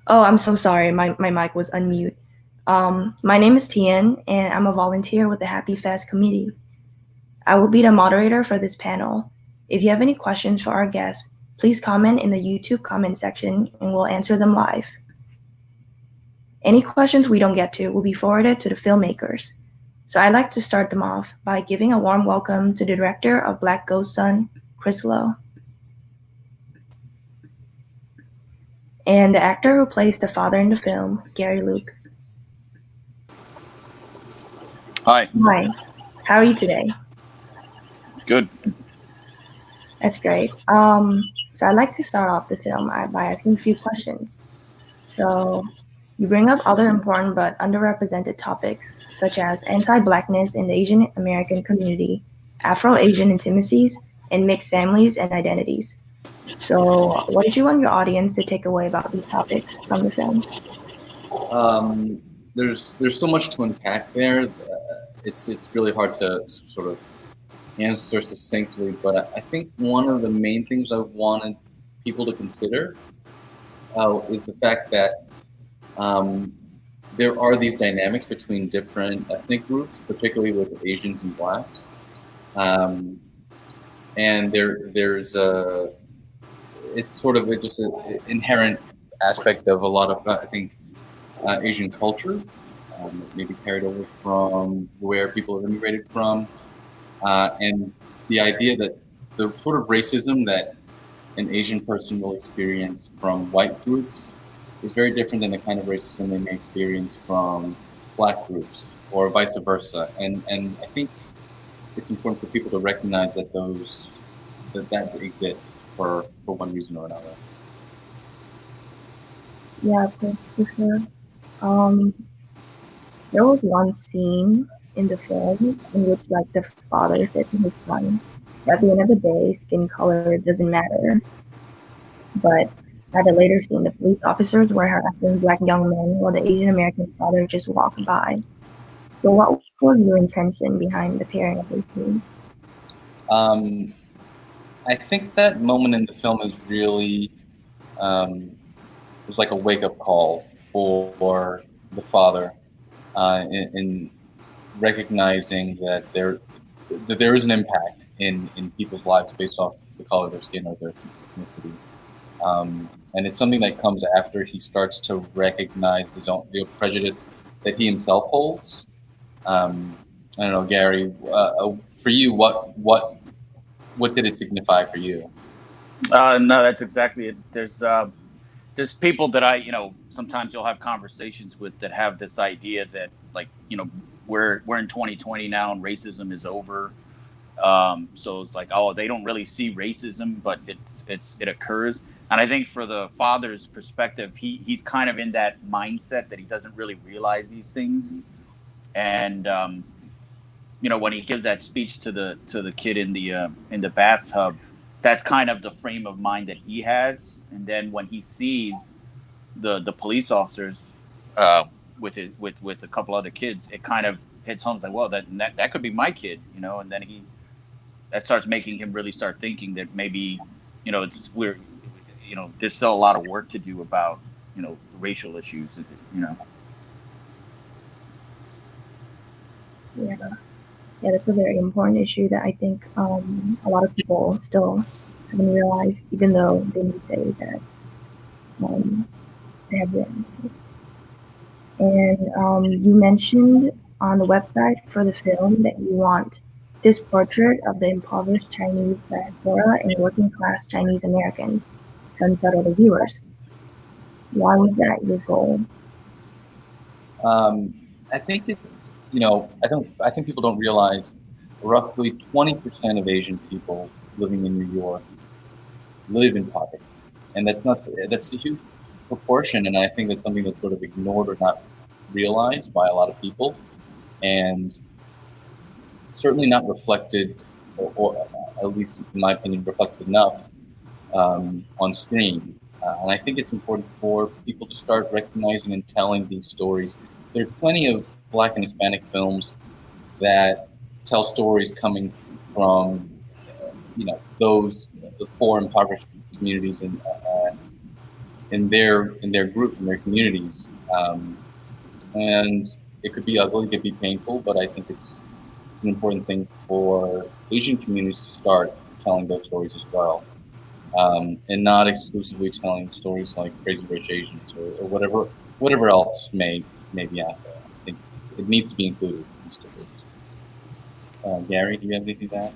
Oh, I'm so sorry. My mic was unmute. My name is Tian, and I'm a volunteer with the Happy Fest committee. I will be the moderator for this panel. If you have any questions for our guests, please comment in the YouTube comment section and we'll answer them live. Any questions we don't get to will be forwarded to the filmmakers. So I'd like to start them off by giving a warm welcome to the director of Black Ghost Son, Chris Lowe, and the actor who plays the father in the film, Gary Luke. Hi. Hi, how are you today? Good. That's great. So I'd like to start off the film by asking a few questions. So you bring up other important but underrepresented topics, such as anti-Blackness in the Asian American community, Afro-Asian intimacies, and mixed families and identities. So what did you want your audience to take away about these topics from the film? There's so much to unpack there. It's really hard to sort of answer succinctly, but I think one of the main things I wanted people to consider is the fact that there are these dynamics between different ethnic groups, particularly with Asians and Blacks, and there's it's sort of just an inherent aspect of a lot of I think Asian cultures, maybe carried over from where people have immigrated from, and the idea that the sort of racism that an Asian person will experience from white groups is very different than the kind of racism they may experience from Black groups or vice versa. And I think it's important for people to recognize that that exists for one reason or another. Yeah, for sure. Um, there was one scene in the film in which like the father said to his son, at the end of the day, skin color doesn't matter. But at a later scene, the police officers were harassing Black young men while the Asian American father just walked by. So what was your intention behind the pairing of those scenes? I think that moment in the film is really was like a wake up call for the father in recognizing that there is an impact in people's lives based off the color of their skin or their ethnicity. And it's something that comes after he starts to recognize the prejudice that he himself holds. I don't know, Gary. For you, what did it signify for you? No, that's exactly it. There's people that sometimes you'll have conversations with that have this idea that we're in 2020 now and racism is over. So it's like, oh, they don't really see racism, but it occurs. And I think for the father's perspective, he's kind of in that mindset that he doesn't really realize these things. And when he gives that speech to the kid in the bathtub, that's kind of the frame of mind that he has. And then when he sees the police officers with a couple other kids, it kind of hits home. It's like, well, that could be my kid, and then that starts making him really start thinking that maybe, there's still a lot of work to do about, racial issues, Yeah, that's a very important issue that I think a lot of people still haven't realized, even though they may say that they have realized it. And you mentioned on the website for the film that you want this portrait of the impoverished Chinese diaspora and working class Chinese Americans to unsettle the viewers. Why was that your goal? I think it's I think people don't realize roughly 20% of Asian people living in New York live in poverty, and that's a huge proportion, and I think that's something that's sort of ignored or not realized by a lot of people, and certainly not reflected, or at least in my opinion, reflected enough on screen. And I think it's important for people to start recognizing and telling these stories. There are plenty of Black and Hispanic films that tell stories coming from, the poor, impoverished communities in their groups, in their communities, and it could be ugly, it could be painful, but I think it's an important thing for Asian communities to start telling those stories as well, and not exclusively telling stories like Crazy Rich Asians or whatever else may be out there. I think it needs to be included in stories. Gary, do you have anything to add?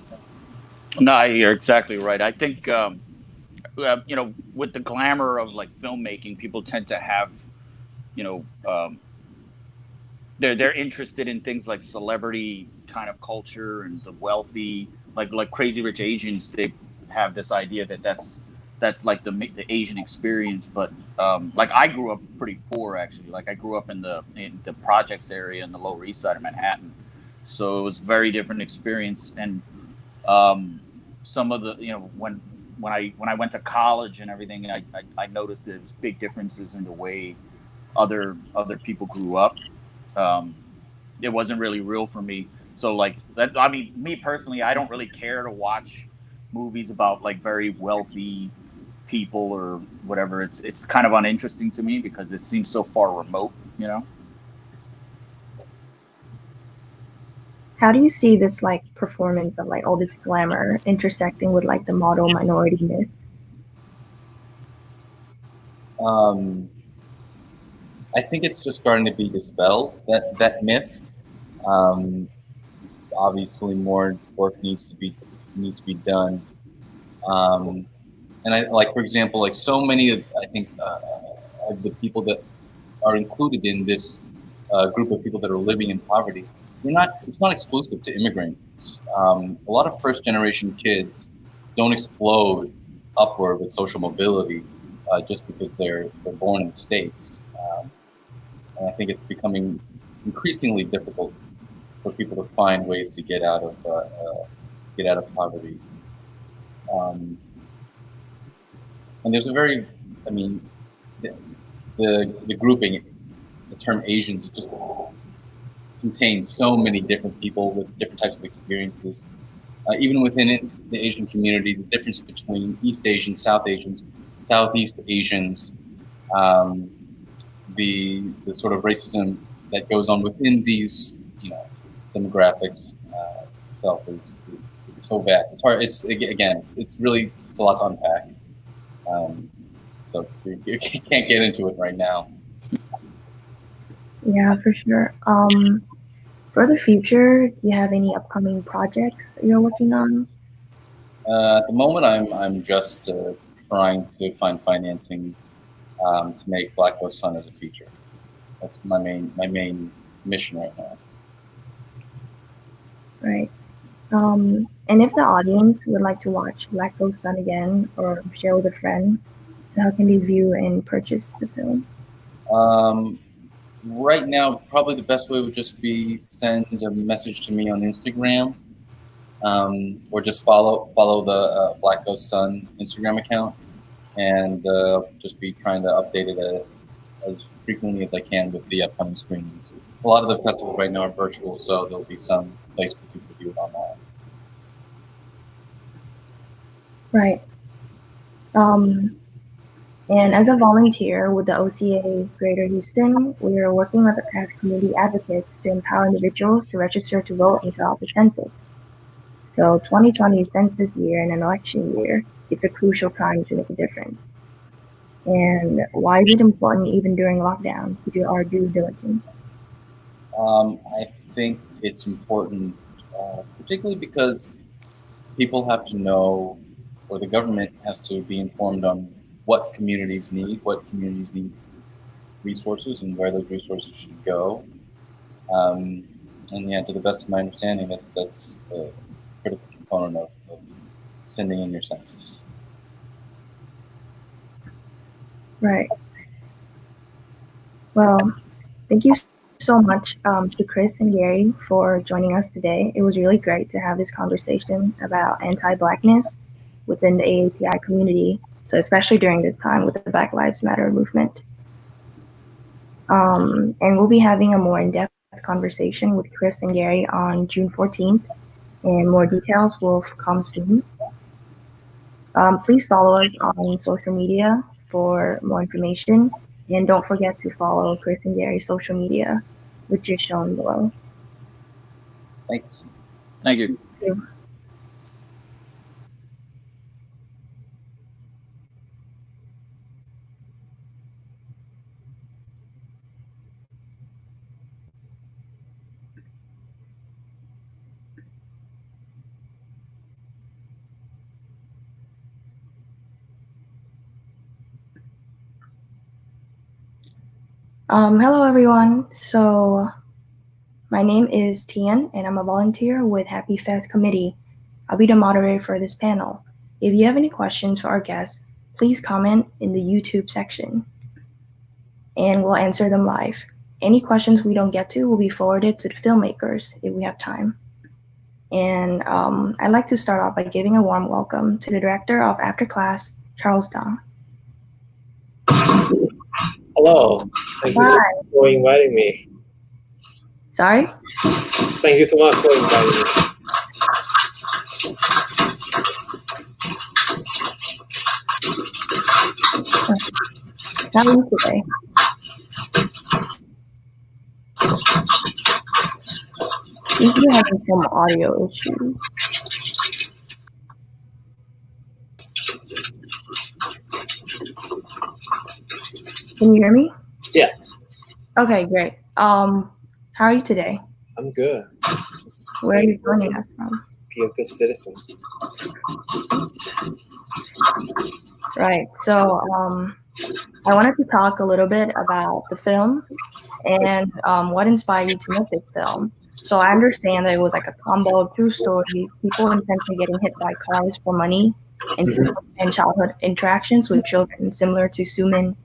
No, you're exactly right. I think with the glamour of like filmmaking, people tend to have, you know, they're interested in things like celebrity kind of culture and the wealthy, like Crazy Rich Asians. They have this idea that that's like the Asian experience. But like I grew up pretty poor actually. Like I grew up in the projects area in the Lower East Side of Manhattan, so it was a very different experience. And some of the when I went to college and everything, I noticed there's big differences in the way other people grew up. It wasn't really real for me. So like that, I mean, me personally, I don't really care to watch movies about like very wealthy people or whatever. It's kind of uninteresting to me because it seems so far remote, you know? How do you see this like performance of like all this glamour intersecting with like the model minority myth? I think it's just starting to be dispelled, that myth. Obviously, more work needs to be done. And I like, for example, like so many of of the people that are included in this group of people that are living in poverty, it's not exclusive to immigrants. A lot of first generation kids don't explode upward with social mobility just because they're born in the States. And I think it's becoming increasingly difficult for people to find ways to get out of poverty. And there's a very, I mean, the grouping, the term Asians, it just contains so many different people with different types of experiences. Even within it, the Asian community, the difference between East Asians, South Asians, Southeast Asians, the sort of racism that goes on within these, demographics itself is so vast. It's hard. It's really a lot to unpack. So you can't get into it right now. Yeah, for sure. For the future, do you have any upcoming projects that you're working on? At the moment, I'm just trying to find financing to make Black Ghost Sun as a feature. That's my main mission right now. Right. And if the audience would like to watch Black Ghost Sun again or share with a friend, so how can they view and purchase the film? Right now, probably the best way would just be send a message to me on Instagram, or just follow the Black Ghost Sun Instagram account, and just be trying to update it as frequently as I can with the upcoming screenings. A lot of the festivals right now are virtual, so there'll be some place for people to view it online. Right. And as a volunteer with the OCA Greater Houston, we are working with as community advocates to empower individuals to register to vote and fill out the census. So 2020 is census year and an election year. It's a crucial time to make a difference. And why is it important even during lockdown to do our due diligence? I think it's important, particularly because people have to know, or the government has to be informed on what communities need resources and where those resources should go. And yeah, to the best of my understanding, that's a critical component of sending in your census. Right. Well, thank you so much to Chris and Gary for joining us today. It was really great to have this conversation about anti-Blackness within the AAPI community, so especially during this time with the Black Lives Matter movement. And we'll be having a more in-depth conversation with Chris and Gary on June 14th, and more details will come soon. Please follow us on social media for more information. And don't forget to follow Chris and Gary's social media, which is shown below. Thanks. Thank you. Thank you. Hello, everyone. So my name is Tian, and I'm a volunteer with Happy Fest Committee. I'll be the moderator for this panel. If you have any questions for our guests, please comment in the YouTube section, and we'll answer them live. Any questions we don't get to will be forwarded to the filmmakers if we have time. And I'd like to start off by giving a warm welcome to the director of After Class, Charles Dong. Hello. Thank you so much for inviting me. Sorry? Thank you so much for inviting me. How are you today? Seems to be having some audio issues. Can you hear me? Yeah. Okay, great. How are you today? I'm good. Where are you joining us from? Be a good citizen. Right. So I wanted to talk a little bit about the film and what inspired you to make this film. So I understand that it was like a combo of true stories, people intentionally getting hit by cars for money, and childhood interactions with children, similar to Sumin.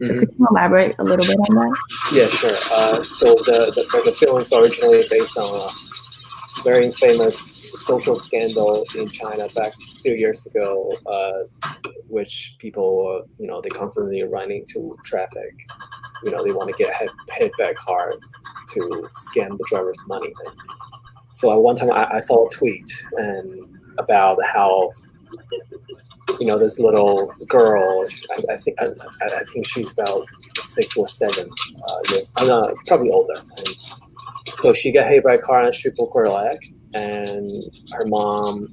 So could you elaborate a little bit on that? Yeah, sure. So the film is originally based on a very famous social scandal in China back a few years ago, which people, they constantly run into traffic. They want to get hit by a car to scam the driver's money. So at one time I saw a tweet about how this little girl, I think she's about 6 or 7 years, probably older. And so she got hit by a car and she broke her leg, and her mom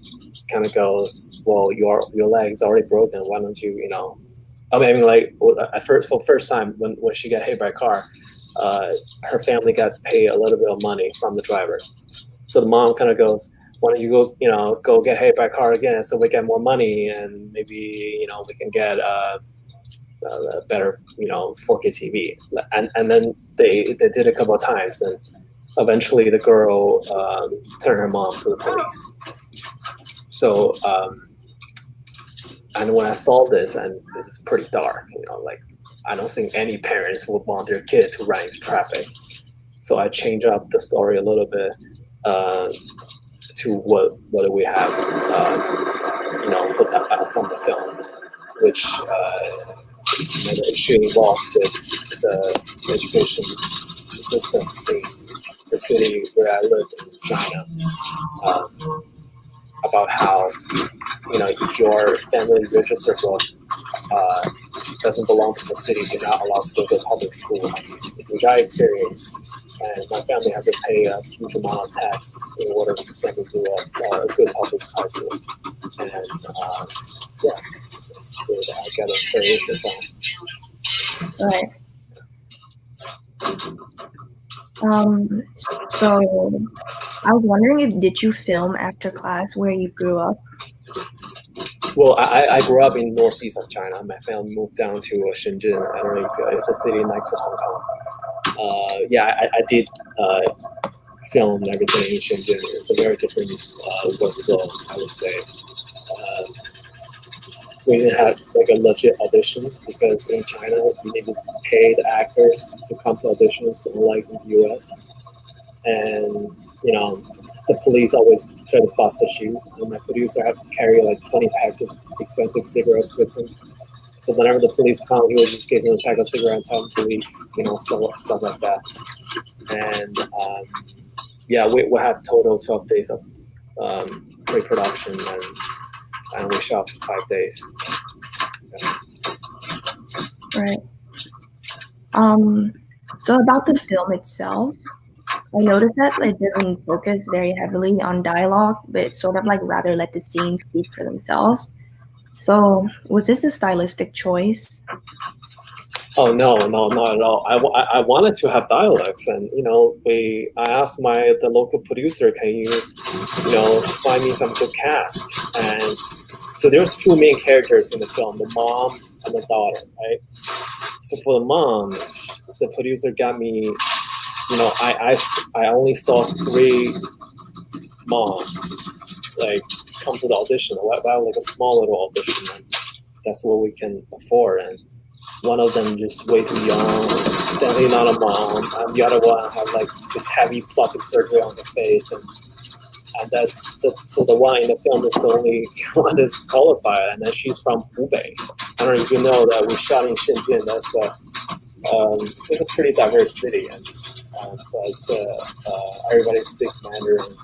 kind of goes, "Well, your leg's already broken. Why don't you, for the first time when she got hit by a car, her family got paid a little bit of money from the driver. So the mom kind of goes, why don't you go get hit by a car again so we get more money, and maybe, we can get a better, 4K TV. And then they did a couple of times, and eventually the girl turned her mom to the police. So, and when I saw this, and this is pretty dark, I don't think any parents would want their kid to run into traffic. So I changed up the story a little bit to what we have, from the film, which the issue involves with the education system in the city where I live in China, about how, if your family register book doesn't belong to the city, you're not allowed to go to public school, which I experienced. And my family had to pay a huge amount of tax in order to send me to a good public high school. And that's where I got inspiration from. Right. So I was wondering, did you film After Class where you grew up? Well, I grew up in northeast of China. My family moved down to Shenzhen. I don't know if it's a city next to Hong Kong. I did film and everything in Shenzhen. It's a very different world, I would say. We didn't have like a legit audition, because in China you need to pay the actors to come to auditions, unlike in the US. And the police always try to bust the shoe, and my producer had to carry like 20 packs of expensive cigarettes with him. So whenever the police come, he would just give him a pack of cigarettes and tell him to leave, stuff like that. And we have total 12 days of pre-production, and we shot for 5 days. Right. So about the film itself, I noticed that it doesn't focus very heavily on dialogue, but it's sort of like rather let the scenes speak for themselves. So was this a stylistic choice? Oh no, not at all. I wanted to have dialects, and I asked the local producer, can you find me some good cast? And so there's two main characters in the film, the mom and the daughter, right? So for the mom, the producer got me. I only saw three moms like come to the audition. About like a small little audition, and that's what we can afford. And one of them just way too young, definitely not a mom, and the other one had like just heavy plastic surgery on the face, and so the one in the film is the only one that's qualified, and then she's from Hubei. I don't know if you know that we shot in Shenzhen. It's a pretty diverse city, and but everybody speaks Mandarin.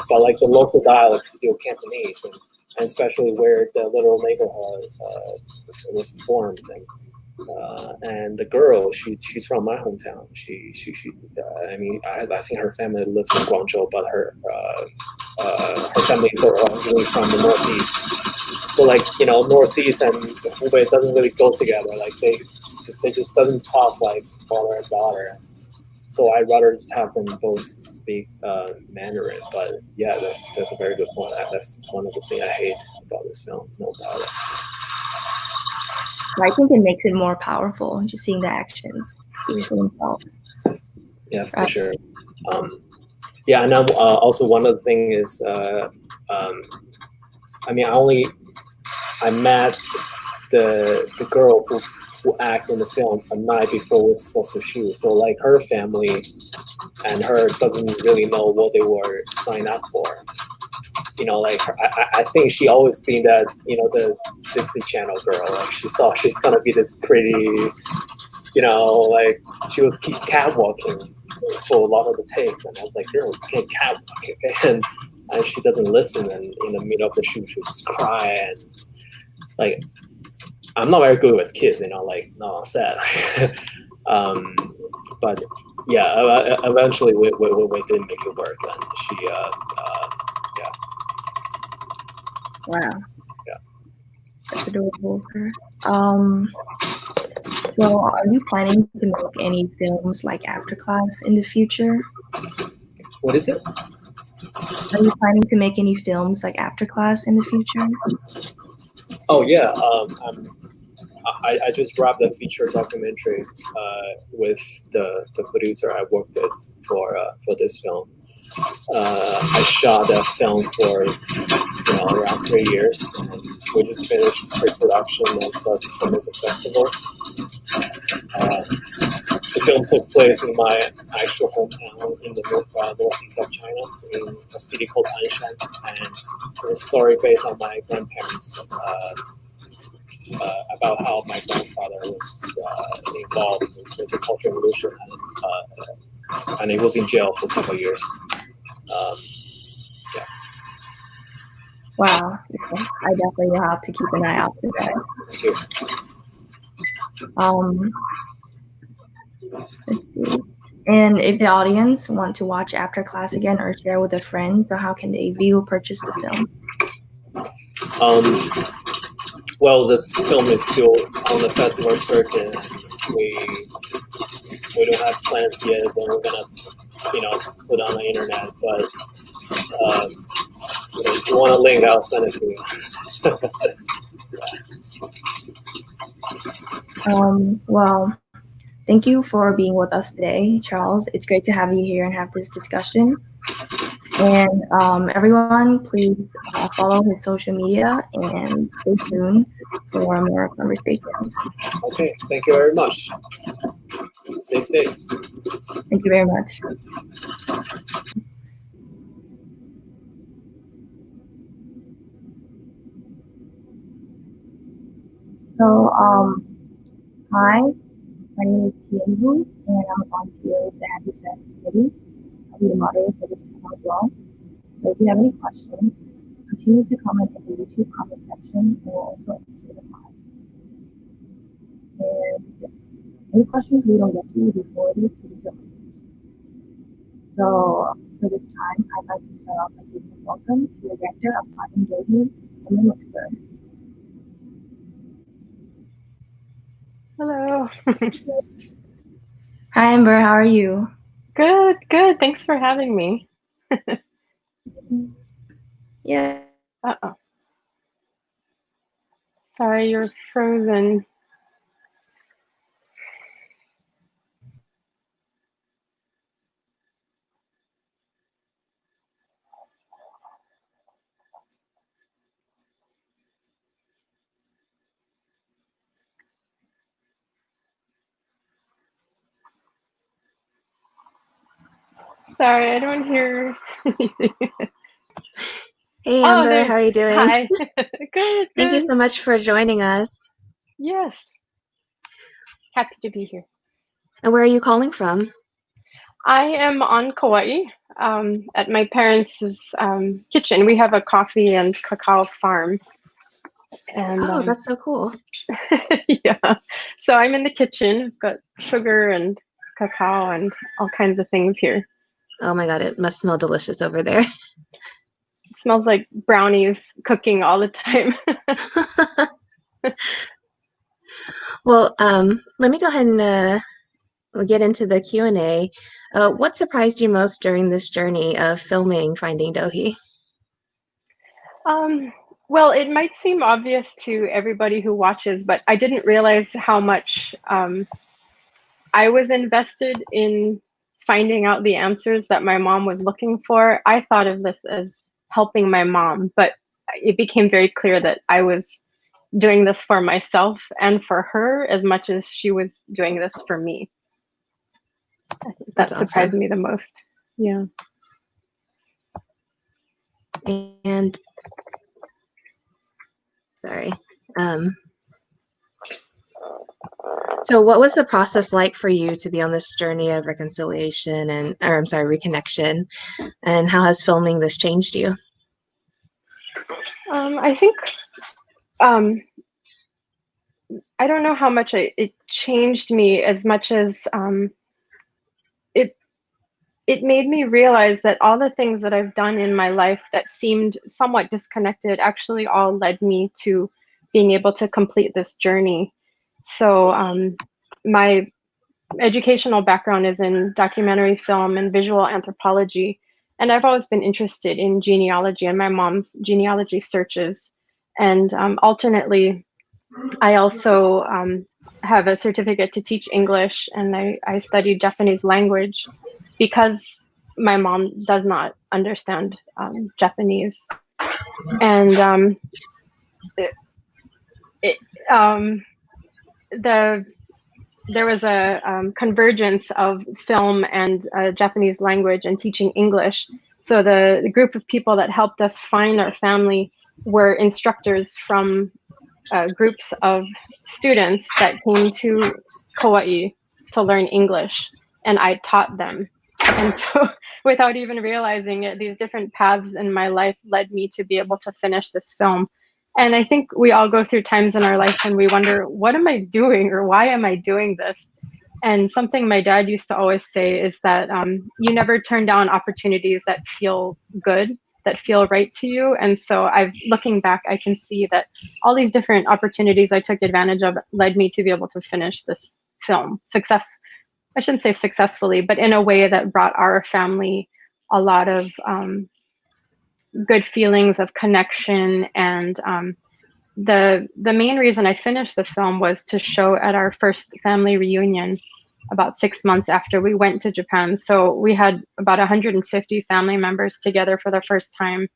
But like the local dialect is still Cantonese, and especially where the little neighborhood was formed. And the girl, she's from my hometown. I mean, I think her family lives in Guangzhou, but her family is originally from the northeast. So like northeast and Hubei doesn't really go together. Like they just doesn't talk like father and daughter. So I'd rather just have them both speak Mandarin. But yeah, that's a very good point. That's one of the things I hate about this film. No doubt. I think it makes it more powerful, just seeing the actions speaks for themselves. Yeah, for sure. Yeah, and also one other thing is, I mean, I met the girl who acted in the film a night before we were supposed to shoot. So like her family and her doesn't really know what they were signed up for. Like I think she always been that the Disney Channel girl. Like she saw she's gonna be this pretty, like she was catwalking for a lot of the takes, and I was like, girl, you can't catwalk, okay? And she doesn't listen, and in the middle of the shoot, she'll just cry, and like I'm not very good with kids, like not on set. But yeah, eventually we did make it work, and she yeah. Wow. Yeah. That's adorable. So are you planning to make any films like After Class in the future? What is it? Are you planning to make any films like After Class in the future? Oh yeah, I just wrapped a feature documentary with the producer I worked with for this film. I shot that film for around 3 years, and we just finished pre-production and started to submit to festivals. The film took place in my actual hometown in the northeast of China, in a city called Anshan, and it's a story based on my grandparents. About how my grandfather was involved in the Cultural Revolution, and he was in jail for a couple of years. Yeah. Wow. Yeah, I definitely will have to keep an eye out for that. Thank you. Let's see. And if the audience want to watch After Class again or share with a friend, so how can they view or purchase the film? Well, this film is still on the festival circuit. We don't have plans yet when we're gonna, put it on the internet. But if you want a link, I'll send it to you. Well, thank you for being with us today, Charles. It's great to have you here and have this discussion. And everyone, please follow his social media and stay tuned for more conversations. Okay, thank you very much. Stay safe. Thank you very much. So, hi, my name is Tianhu, and I'm a volunteer with the Happy Fest Committee. I'll be the moderator for this panel as well. So if you have any questions, continue to comment in the YouTube comment section, and we'll also answer them live. And any questions we don't get to will be forwarded to the filmmakers. So for this time, I'd like to start off by giving a welcome to the director of Finding Dohee and McClure. Hello. Hi, Amber. How are you? Good, good. Thanks for having me. Yeah. Uh-oh. Sorry, you're frozen. Sorry, I don't hear anything. Hey Oh, Amber, how are you doing? Hi. Good, Thank you good. so much for joining us. Yes. Happy to be here. And where are you calling from? I am on Kauai, at my parents' kitchen. We have a coffee and cacao farm. And Oh, that's so cool. yeah. So I'm in the kitchen. I've got sugar and cacao and all kinds of things here. Oh my God, it must smell delicious over there. It smells like brownies cooking all the time. Well, let me go ahead and we'll get into the Q&A. What surprised you most during this journey of filming Finding Dohee? Well, it might seem obvious to everybody who watches, but I didn't realize how much I was invested in finding out the answers that my mom was looking for. I thought of this as helping my mom, but it became very clear that I was doing this for myself and for her as much as she was doing this for me. I think That's that surprised awesome. me the most. Yeah. And sorry. So what was the process like for you to be on this journey of reconciliation reconnection? And how has filming this changed you? I think I don't know how much it changed me as much as it made me realize that all the things that I've done in my life that seemed somewhat disconnected actually all led me to being able to complete this journey. So my educational background is in documentary film and visual anthropology, and I've always been interested in genealogy and my mom's genealogy searches. And alternately, I also have a certificate to teach English, and I studied Japanese language because my mom does not understand Japanese. And there was a convergence of film and Japanese language and teaching English. So the group of people that helped us find our family were instructors from groups of students that came to Kauai to learn English, and I taught them. And so, without even realizing it, these different paths in my life led me to be able to finish this film. And I think we all go through times in our life when we wonder, what am I doing or why am I doing this? And something my dad used to always say is that you never turn down opportunities that feel good, that feel right to you. And so looking back, I can see that all these different opportunities I took advantage of led me to be able to finish this film. I shouldn't say successfully, but in a way that brought our family a lot of good feelings of connection. And the main reason I finished the film was to show at our first family reunion about 6 months after we went to Japan. So we had about 150 family members together for the first time.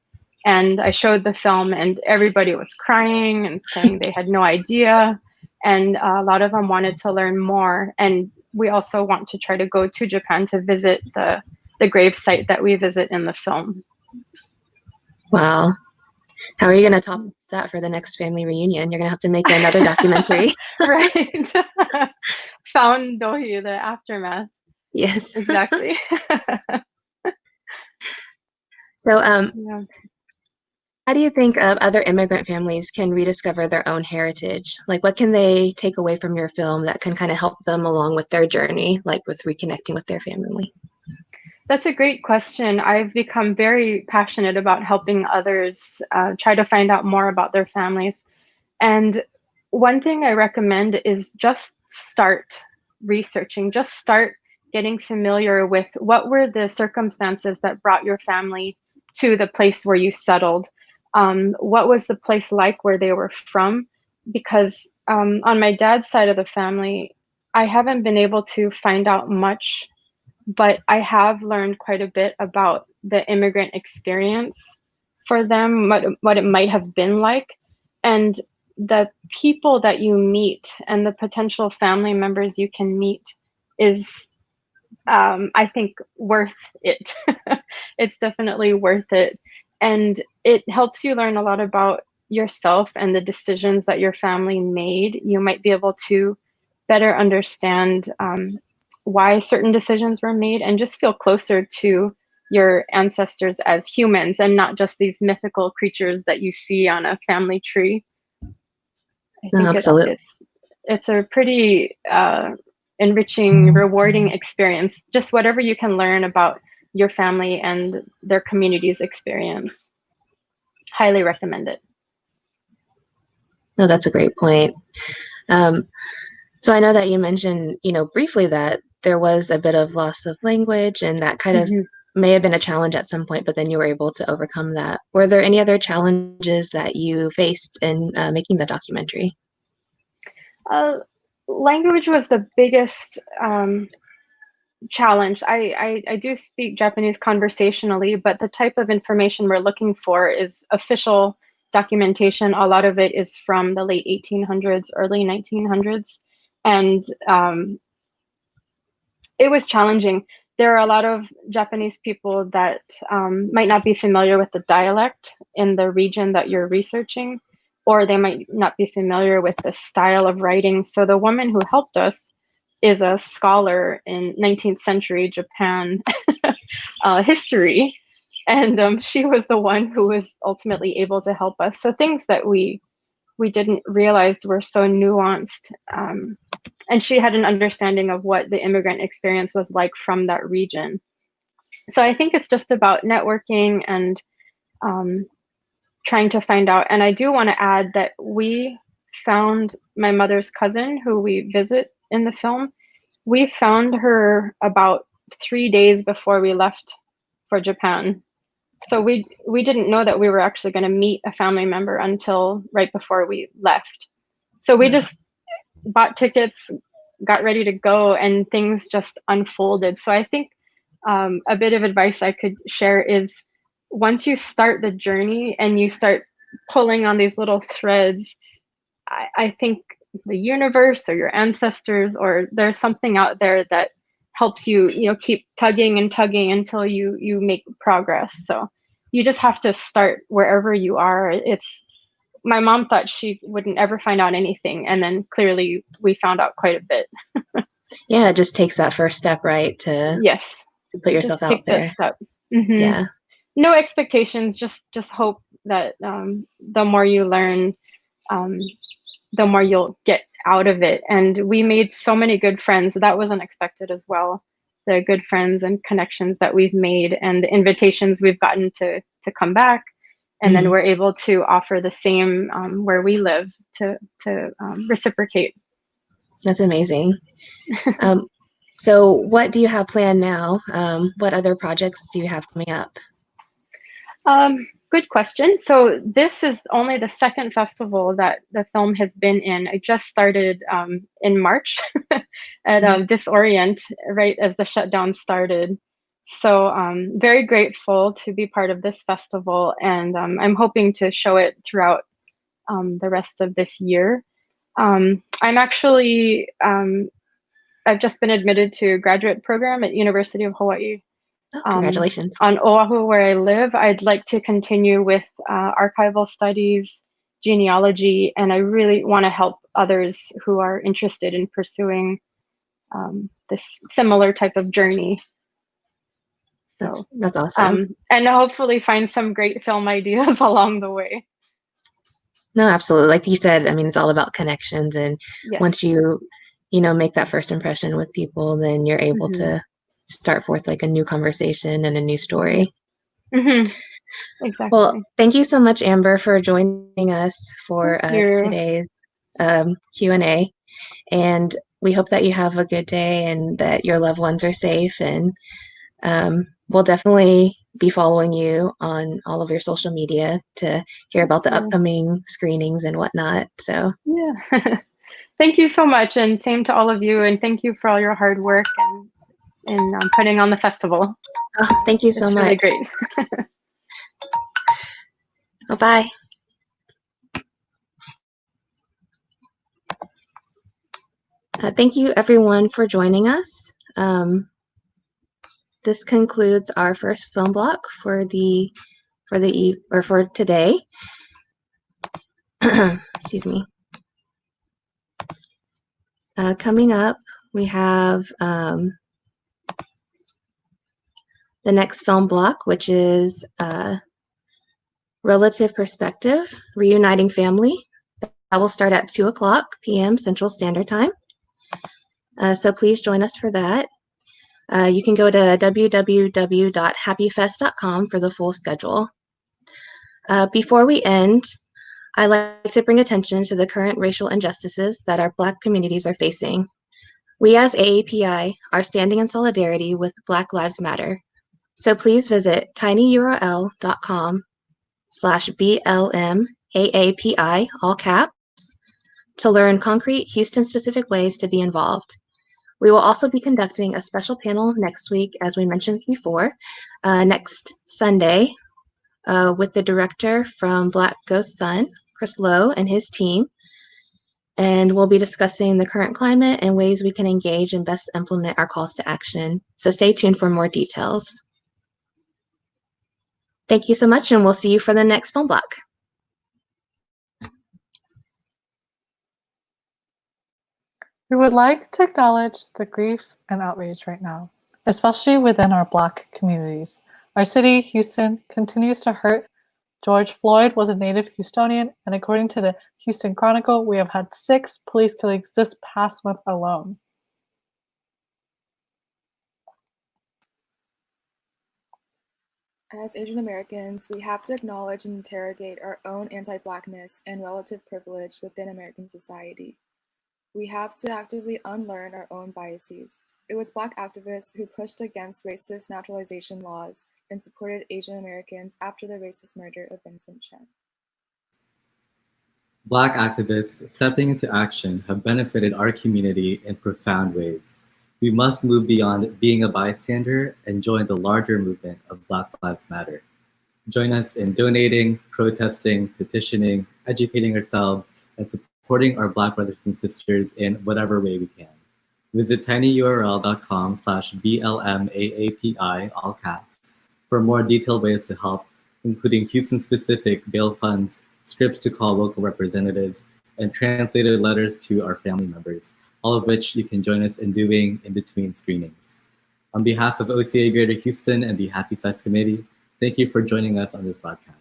And I showed the film and everybody was crying and saying they had no idea. And a lot of them wanted to learn more. And we also want to try to go to Japan to visit the grave site that we visit in the film. Wow. How are you going to top that for the next family reunion? You're going to have to make another documentary. Right. Found Dohee, the aftermath. Yes. Exactly. So Yeah. How do you think other immigrant families can rediscover their own heritage? Like, what can they take away from your film that can kind of help them along with their journey, like with reconnecting with their family? That's a great question. I've become very passionate about helping others try to find out more about their families. And one thing I recommend is just start researching, just start getting familiar with what were the circumstances that brought your family to the place where you settled. What was the place like where they were from? Because on my dad's side of the family, I haven't been able to find out much, but I have learned quite a bit about the immigrant experience for them, what it might have been like. And the people that you meet and the potential family members you can meet is, I think, worth it. It's definitely worth it. And it helps you learn a lot about yourself and the decisions that your family made. You might be able to better understand why certain decisions were made and just feel closer to your ancestors as humans and not just these mythical creatures that you see on a family tree. I No, think absolutely. it's a pretty enriching, rewarding experience. Just whatever you can learn about your family and their community's experience. Highly recommend it. No, that's a great point. So I know that you mentioned, briefly that there was a bit of loss of language and that kind of may have been a challenge at some point, but then you were able to overcome that. Were there any other challenges that you faced in making the documentary? Language was the biggest challenge. I do speak Japanese conversationally, but the type of information we're looking for is official documentation. A lot of it is from the late 1800s, early 1900s. And it was challenging. There are a lot of Japanese people that might not be familiar with the dialect in the region that you're researching, or they might not be familiar with the style of writing. So the woman who helped us is a scholar in 19th century Japan history. And she was the one who was ultimately able to help us. So things that we didn't realize were so nuanced. And she had an understanding of what the immigrant experience was like from that region. So I think it's just about networking and trying to find out. And I do want to add that we found my mother's cousin, who we visit in the film. We found her about 3 days before we left for Japan. So we didn't know that we were actually going to meet a family member until right before we left. So we just bought tickets, got ready to go, and things just unfolded. So I think a bit of advice I could share is once you start the journey and you start pulling on these little threads, I think the universe or your ancestors or there's something out there that helps you, keep tugging and tugging until you make progress. So you just have to start wherever you are. My mom thought she wouldn't ever find out anything, and then clearly we found out quite a bit. Yeah, it just takes that first step, right? To put yourself just take out there. that step. Mm-hmm. Yeah. No expectations, just hope that the more you learn, the more you'll get out of it. And we made so many good friends. That was unexpected as well. The good friends and connections that we've made and the invitations we've gotten to come back. And then we're able to offer the same where we live to reciprocate. That's amazing. So what do you have planned now? What other projects do you have coming up? Good question. So this is only the second festival that the film has been in. I just started in March at Disorient, right as the shutdown started. So very grateful to be part of this festival, and I'm hoping to show it throughout the rest of this year. I'm actually, I've just been admitted to a graduate program at University of Hawaii. Oh, congratulations. On Oahu, where I live. I'd like to continue with archival studies, genealogy, and I really want to help others who are interested in pursuing this similar type of journey. That's awesome. And hopefully find some great film ideas along the way. No, absolutely. Like you said, I mean, it's all about connections. And Yes. once you make that first impression with people, then you're able to start forth like a new conversation and a new story. Exactly. Well, thank you so much, Amber, for joining us for today's Q&A. And we hope that you have a good day and that your loved ones are safe. And we'll definitely be following you on all of your social media to hear about the upcoming screenings and whatnot. So yeah. Thank you so much, and same to all of you, and thank you for all your hard work and putting on the festival. Oh, thank you so much. It's really great. Bye-bye. Thank you, everyone, for joining us. This concludes our first film block for today. Excuse me. Coming up, we have the next film block, which is Relative Perspective, Reuniting Family. That will start at 2:00 p.m. Central Standard Time. So please join us for that. You can go to www.happyfest.com for the full schedule. Before we end, I'd like to bring attention to the current racial injustices that our Black communities are facing. We as AAPI are standing in solidarity with Black Lives Matter. So please visit tinyurl.com/BLMAAPI, all caps, to learn concrete Houston-specific ways to be involved. We will also be conducting a special panel next week, as we mentioned before, next Sunday, with the director from Black Ghost Sun, Chris Lowe, and his team. And we'll be discussing the current climate and ways we can engage and best implement our calls to action. So stay tuned for more details. Thank you so much, and we'll see you for the next film block. We would like to acknowledge the grief and outrage right now, especially within our Black communities. Our city, Houston, continues to hurt. George Floyd was a native Houstonian, and according to the Houston Chronicle, we have had 6 police killings this past month alone. As Asian Americans, we have to acknowledge and interrogate our own anti-Blackness and relative privilege within American society. We have to actively unlearn our own biases. It was Black activists who pushed against racist naturalization laws and supported Asian Americans after the racist murder of Vincent Chen. Black activists stepping into action have benefited our community in profound ways. We must move beyond being a bystander and join the larger movement of Black Lives Matter. Join us in donating, protesting, petitioning, educating ourselves, and supporting our Black brothers and sisters in whatever way we can. Visit tinyurl.com/BLMAAPI, all caps, for more detailed ways to help, including Houston-specific bail funds, scripts to call local representatives, and translated letters to our family members, all of which you can join us in doing in between screenings. On behalf of OCA Greater Houston and the Happy Fest Committee, thank you for joining us on this broadcast.